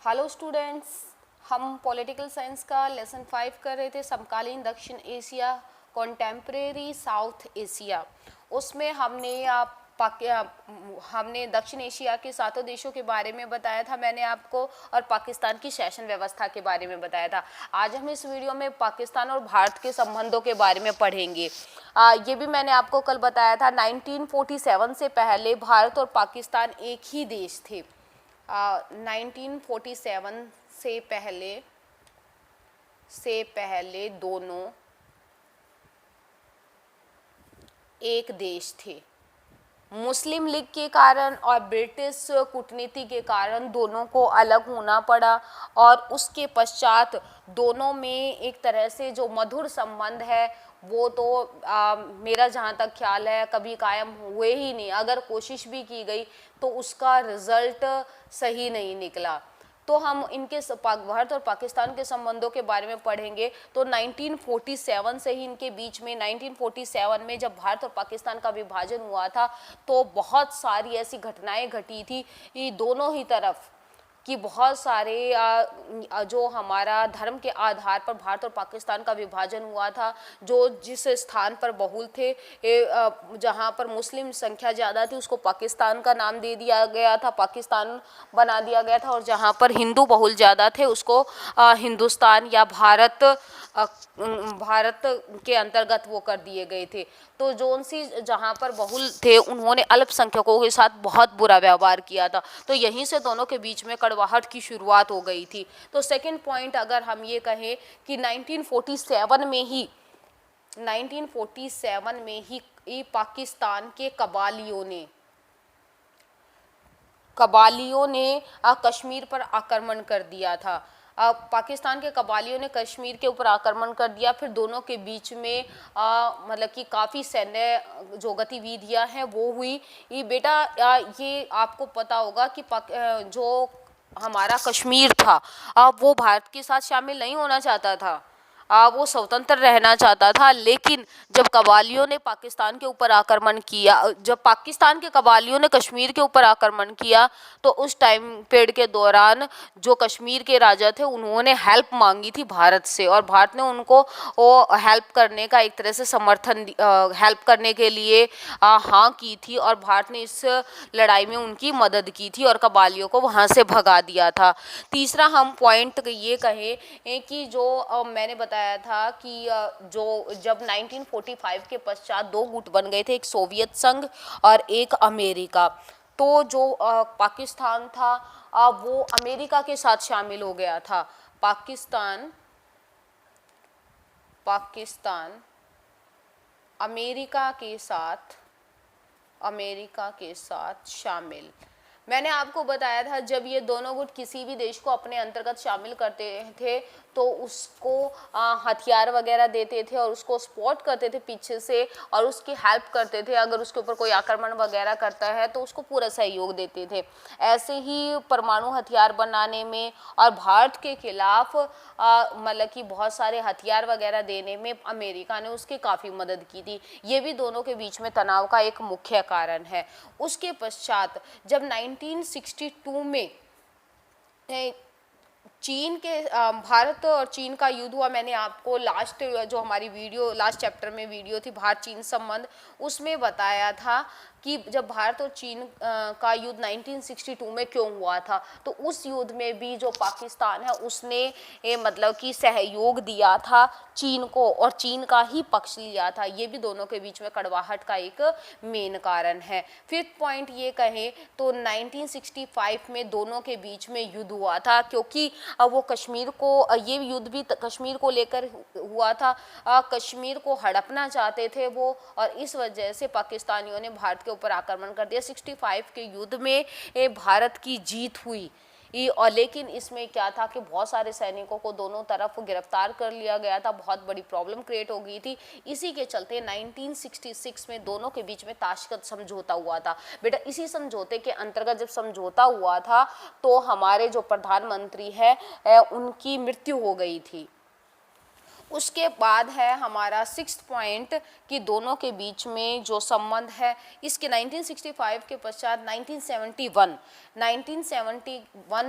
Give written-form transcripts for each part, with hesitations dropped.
Hello students, हम political science का lesson 5 कर रहे थे, समकालीन दक्षिण एशिया, कॉन्टेम्प्रेरी साउथ एशिया। उसमें हमने दक्षिण एशिया के 7 देशों के बारे में बताया था मैंने आपको, और पाकिस्तान की शासन व्यवस्था के बारे में बताया था। आज हम इस वीडियो में पाकिस्तान और भारत के संबंधों के बारे में पढ़ेंगे। ये भी मैंने आपको कल बताया था, 1947 से पहले भारत और पाकिस्तान एक ही देश थे। 1947 से पहले दोनों एक देश थे। मुस्लिम लीग के कारण और ब्रिटिश कूटनीति के कारण दोनों को अलग होना पड़ा, और उसके पश्चात दोनों में एक तरह से जो मधुर संबंध है वो तो मेरा जहाँ तक ख्याल है कभी कायम हुए ही नहीं। अगर कोशिश भी की गई तो उसका रिजल्ट सही नहीं निकला। तो हम इनके भारत और पाकिस्तान के संबंधों के बारे में पढ़ेंगे। तो 1947 से ही इनके बीच में 1947 में जब भारत और पाकिस्तान का विभाजन हुआ था तो बहुत सारी ऐसी घटनाएं घटी थी ये दोनों ही तरफ कि बहुत सारे जो हमारा धर्म के आधार पर भारत और पाकिस्तान का विभाजन हुआ था, जो जिस स्थान पर बहुल थे, जहाँ पर मुस्लिम संख्या ज़्यादा थी उसको पाकिस्तान का नाम दे दिया गया था, पाकिस्तान बना दिया गया था, और जहाँ पर हिंदू बहुल ज़्यादा थे उसको हिंदुस्तान या भारत के अंतर्गत वो कर दिए गए थे। तो जोन सी जहाँ पर बहुल थे उन्होंने अल्पसंख्यकों के साथ बहुत बुरा व्यवहार किया था। तो यहीं से दोनों के बीच में कड़वाहट की शुरुआत हो गई थी। तो सेकंड पॉइंट अगर हम ये कहें कि 1947 में ही पाकिस्तान के कबालियों ने कश्मीर पर आक्रमण कर दिया था। पाकिस्तान के कबालियों ने कश्मीर के ऊपर आक्रमण कर दिया। फिर दोनों के बीच में मतलब कि काफ़ी सैन्य जो गतिविधियां हैं वो हुई। ये बेटा ये आपको पता होगा कि जो हमारा कश्मीर था वो भारत के साथ शामिल नहीं होना चाहता था, वो स्वतंत्र रहना चाहता था। लेकिन जब कबालियों ने पाकिस्तान के ऊपर आक्रमण किया, जब पाकिस्तान के कबालियों ने कश्मीर के ऊपर आक्रमण किया तो उस टाइम पीरियड के दौरान जो कश्मीर के राजा थे उन्होंने हेल्प मांगी थी भारत से, और भारत ने उनको वो हेल्प करने का एक तरह से हेल्प करने के लिए हाँ की थी, और भारत ने इस लड़ाई में उनकी मदद की थी और कबालियों को वहाँ से भगा दिया था। तीसरा हम पॉइंट ये कहें कि जो मैंने बताया था कि जो जब 1945 के पश्चात दो गुट बन गए थे, एक सोवियत संघ और एक अमेरिका। तो जो पाकिस्तान था वो अमेरिका के साथ शामिल हो गया था। पाकिस्तान अमेरिका के साथ शामिल। मैंने आपको बताया था जब ये दोनों गुट किसी भी देश को अपने अंतर्गत शामिल करते थे तो उसको हथियार वगैरह देते थे और उसको सपोर्ट करते थे पीछे से, और उसकी हेल्प करते थे। अगर उसके ऊपर कोई आक्रमण वगैरह करता है तो उसको पूरा सहयोग देते थे। ऐसे ही परमाणु हथियार बनाने में और भारत के खिलाफ मतलब कि बहुत सारे हथियार वगैरह देने में अमेरिका ने उसकी काफ़ी मदद की थी। ये भी दोनों के बीच में तनाव का एक मुख्य कारण है। उसके पश्चात जब 1962 में चीन के भारत और चीन का युद्ध हुआ, मैंने आपको जो हमारी वीडियो लास्ट चैप्टर में वीडियो थी भारत चीन संबंध, उसमें बताया था कि जब भारत और चीन का युद्ध 1962 में क्यों हुआ था। तो उस युद्ध में भी जो पाकिस्तान है उसने मतलब कि सहयोग दिया था चीन को और चीन का ही पक्ष लिया था। ये भी दोनों के बीच में कड़वाहट का एक मेन कारण है। फिफ्थ पॉइंट ये कहें तो 1965 में दोनों के बीच में युद्ध हुआ था, क्योंकि वो कश्मीर को, ये युद्ध भी कश्मीर को लेकर हुआ था। कश्मीर को हड़पना चाहते थे वो, और इस वजह से पाकिस्तानियों ने भारत के ऊपर आक्रमण कर दिया। 65 के युद्ध में भारत की जीत हुई, और लेकिन इसमें क्या था कि बहुत सारे सैनिकों को दोनों तरफ गिरफ्तार कर लिया गया था। बहुत बड़ी प्रॉब्लम क्रिएट हो गई थी। इसी के चलते 1966 में दोनों के बीच में ताशकंद समझौता हुआ था। बेटा इसी समझौते के अंतर्गत जब समझौता हुआ था तो हमारे जो प्रधानमंत्री है उनकी मृत्यु हो गई थी। उसके बाद है हमारा 6th पॉइंट कि दोनों के बीच में जो संबंध है इसके 1965 के पश्चात 1971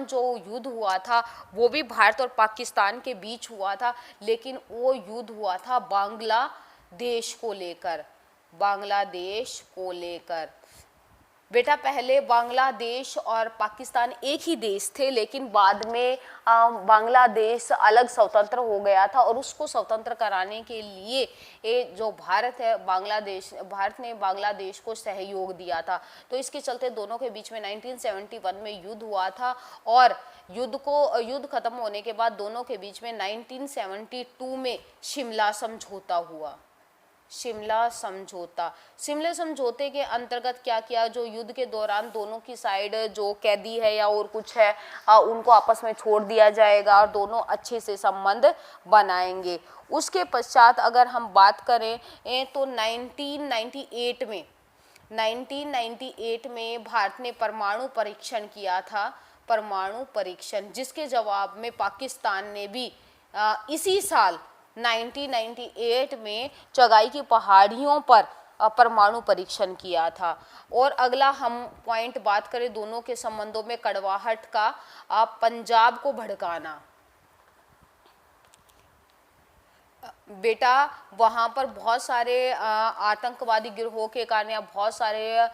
जो युद्ध हुआ था वो भी भारत और पाकिस्तान के बीच हुआ था, लेकिन वो युद्ध हुआ था बांग्लादेश को लेकर। बेटा पहले बांग्लादेश और पाकिस्तान एक ही देश थे, लेकिन बाद में बांग्लादेश अलग स्वतंत्र हो गया था और उसको स्वतंत्र कराने के लिए ये जो भारत है भारत ने बांग्लादेश को सहयोग दिया था। तो इसके चलते दोनों के बीच में 1971 में युद्ध हुआ था और युद्ध खत्म होने के बाद दोनों के बीच में 1972 में शिमला समझौते के अंतर्गत क्या किया, जो युद्ध के दौरान दोनों की साइड जो कैदी है या और कुछ है उनको आपस में छोड़ दिया जाएगा और दोनों अच्छे से संबंध बनाएंगे। उसके पश्चात अगर हम बात करें तो 1998 में भारत ने परमाणु परीक्षण किया था, जिसके जवाब में पाकिस्तान ने भी इसी साल 1998 में चगाई की पहाड़ियों पर परमाणु परीक्षण किया था। और अगला हम पॉइंट बात करें दोनों के संबंधों में कड़वाहट का, पंजाब को भड़काना। बेटा वहाँ पर बहुत सारे आतंकवादी गिरोह के कारण या बहुत सारे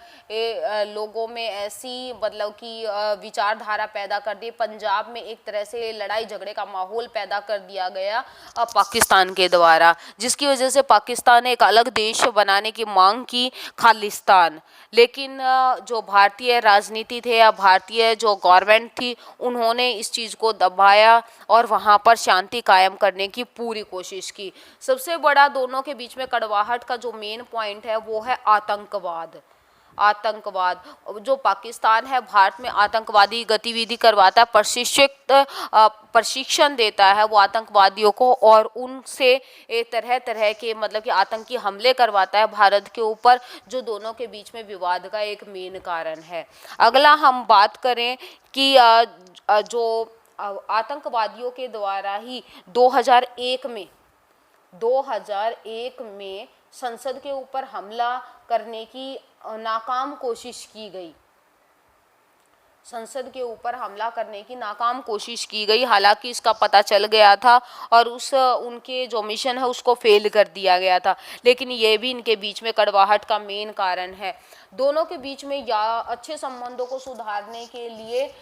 लोगों में ऐसी मतलब कि विचारधारा पैदा कर दी, पंजाब में एक तरह से लड़ाई झगड़े का माहौल पैदा कर दिया गया पाकिस्तान के द्वारा, जिसकी वजह से पाकिस्तान ने एक अलग देश बनाने की मांग की, खालिस्तान। लेकिन जो भारतीय राजनीति थे या भारतीय जो गवर्नमेंट थी उन्होंने इस चीज़ को दबाया और वहाँ पर शांति कायम करने की पूरी कोशिश की। सबसे बड़ा दोनों के बीच में कड़वाहट का जो मेन पॉइंट है वो है आतंकवाद। जो पाकिस्तान है भारत में आतंकवादी गतिविधि करवाता है, प्रशिक्षण देता है वो आतंकवादियों को और उनसे तरह तरह के मतलब कि आतंकी हमले करवाता है भारत के ऊपर, जो दोनों के बीच में विवाद का एक मेन कारण है। अगला हम बात करें कि जो आतंकवादियों के द्वारा ही 2001 में संसद के ऊपर हमला करने की नाकाम कोशिश की गई, हालांकि इसका पता चल गया था और उनके जो मिशन है उसको फेल कर दिया गया था, लेकिन ये भी इनके बीच में कड़वाहट का मेन कारण है। दोनों के बीच में या अच्छे संबंधों को सुधारने के लिए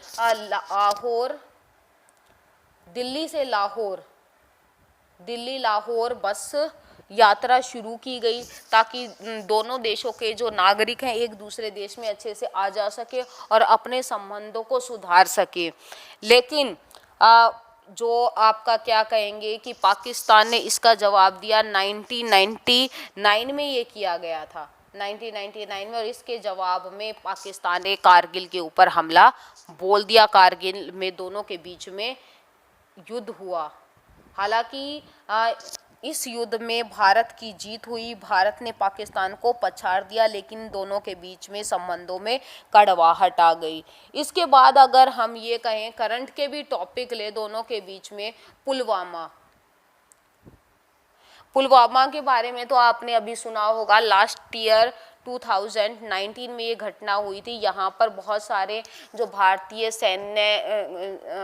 दिल्ली लाहौर बस यात्रा शुरू की गई ताकि दोनों देशों के जो नागरिक हैं एक दूसरे देश में अच्छे से आ जा सके और अपने संबंधों को सुधार सके। लेकिन जो आपका क्या कहेंगे कि पाकिस्तान ने इसका जवाब दिया 1999 में ये किया गया था, 1999 में, और इसके जवाब में पाकिस्तान ने कारगिल के ऊपर हमला बोल दिया। कारगिल में दोनों के बीच में युद्ध हुआ। हालांकि इस युद्ध में भारत की जीत हुई, भारत ने पाकिस्तान को पछाड़ दिया, लेकिन दोनों के बीच में संबंधों में कड़वाहट आ गई। इसके बाद अगर हम ये कहें करंट के भी टॉपिक ले दोनों के बीच में, पुलवामा के बारे में तो आपने अभी सुना होगा। लास्ट ईयर 2019 में ये घटना हुई थी। यहाँ पर बहुत सारे जो भारतीय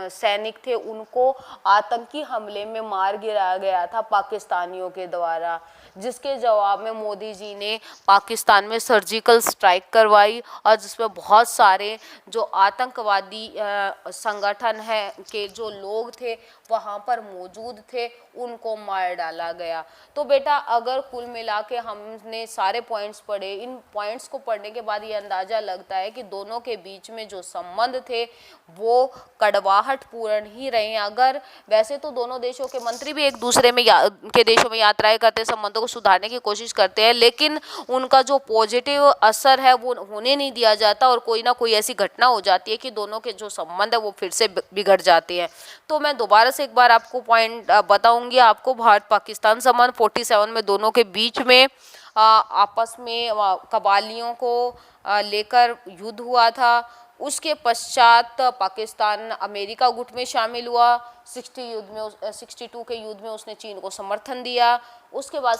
सैनिक थे उनको आतंकी हमले में मार गिराया गया था पाकिस्तानियों के द्वारा, जिसके जवाब में मोदी जी ने पाकिस्तान में सर्जिकल स्ट्राइक करवाई और जिसमें बहुत सारे जो आतंकवादी संगठन है के जो लोग थे वहाँ पर मौजूद थे उनको मार डाला गया। तो बेटा अगर कुल मिला के हमने सारे पॉइंट्स पढ़े, इन पॉइंट्स को पढ़ने के बाद ये अंदाज़ा लगता है कि दोनों के बीच में जो संबंध थे वो कड़वाहट पूर्ण ही रहे। अगर वैसे तो दोनों देशों के मंत्री भी एक दूसरे में के देशों में यात्राएं करते, संबंधों को सुधारने की कोशिश करते हैं, लेकिन उनका जो पॉजिटिव असर है वो होने नहीं दिया जाता और कोई ना कोई ऐसी घटना हो जाती है कि दोनों के जो संबंध है वो फिर से बिगड़ जाते हैं। तो मैं दोबारा से एक बार आपको पॉइंट बताऊंगी आपको। भारत पाकिस्तान संबंध 47 में दोनों के बीच में आपस में कबालियों को लेकर युद्ध हुआ था। उसके पश्चात पाकिस्तान अमेरिका गुट में शामिल हुआ। 62 के युद्ध में उसने चीन को समर्थन दिया। उसके बाद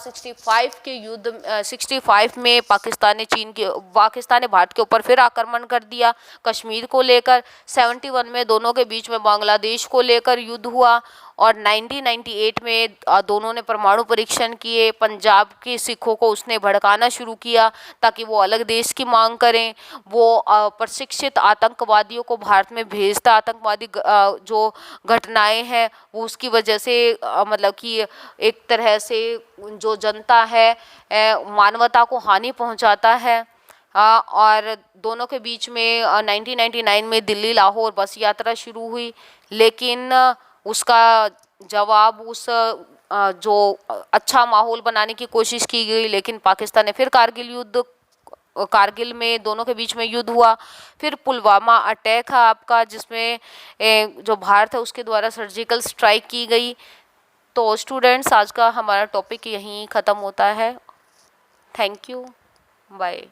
65 में पाकिस्तान ने भारत के ऊपर फिर आक्रमण कर दिया कश्मीर को लेकर। 71 में दोनों के बीच में बांग्लादेश को लेकर युद्ध हुआ और 1998 में दोनों ने परमाणु परीक्षण किए। पंजाब के सिखों को उसने भड़काना शुरू किया ताकि वो अलग देश की मांग करें। वो प्रशिक्षित आतंकवादियों को भारत में भेजता। आतंकवादी जो घटनाएं हैं वो उसकी वजह से मतलब कि एक तरह से जो जनता है मानवता को हानि पहुंचाता है। और दोनों के बीच में 1999 में दिल्ली लाहौर बस यात्रा शुरू हुई, लेकिन उसका जवाब उस जो अच्छा माहौल बनाने की कोशिश की गई, लेकिन पाकिस्तान ने फिर कारगिल में दोनों के बीच में युद्ध हुआ। फिर पुलवामा अटैक है आपका, जिसमें जो भारत है उसके द्वारा सर्जिकल स्ट्राइक की गई। तो स्टूडेंट्स, आज का हमारा टॉपिक यहीं ख़त्म होता है। Thank you, bye.